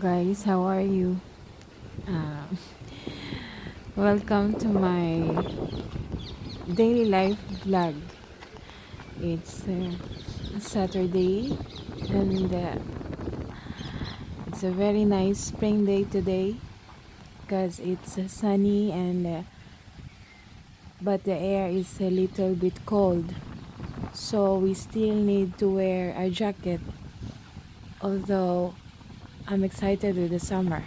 guys, how are you? Uh, Welcome to my daily life vlog. It's Saturday and it's a very nice spring day today because it's sunny and but the air is a little bit cold, so we still need to wear a jacket, although I'm excited with the summer.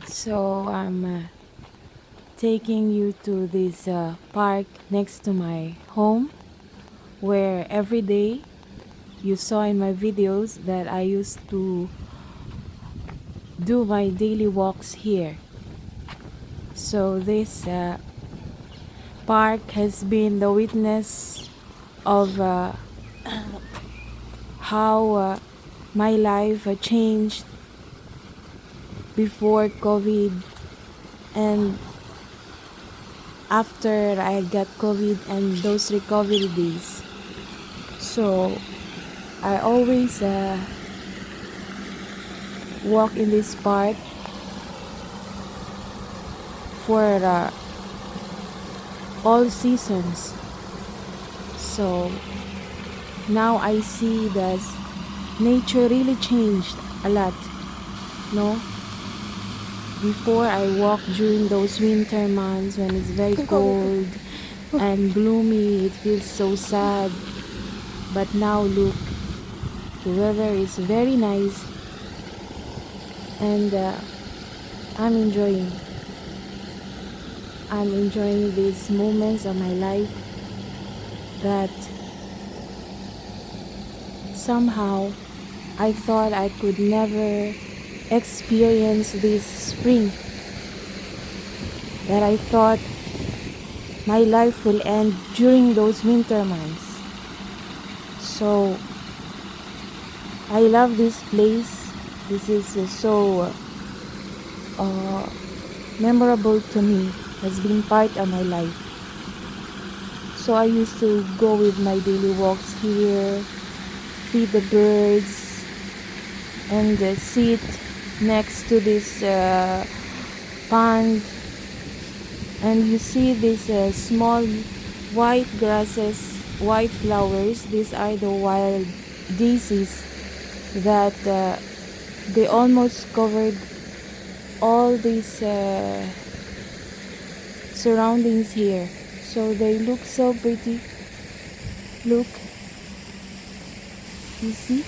So I'm taking you to this park next to my home, where every day you saw in my videos that I used to do my daily walks here. So this park has been the witness of how my life changed before COVID and after I got COVID and those recovery days. So I always walk in this park for all seasons. So now I see that nature really changed a lot. No, before I walk during those winter months when it's very cold and gloomy, it feels so sad. But now look, the weather is very nice and I'm enjoying. I'm enjoying these moments of my life that somehow I thought I could never experience this spring, that I thought my life will end during those winter months. So I love this place. This is so memorable to me, has been part of my life. So I used to go with my daily walks here, feed the birds, and sit next to this pond. And you see these small white grasses, white flowers. These are the wild daisies that they almost covered all these surroundings here. So they look so pretty. Look, you see?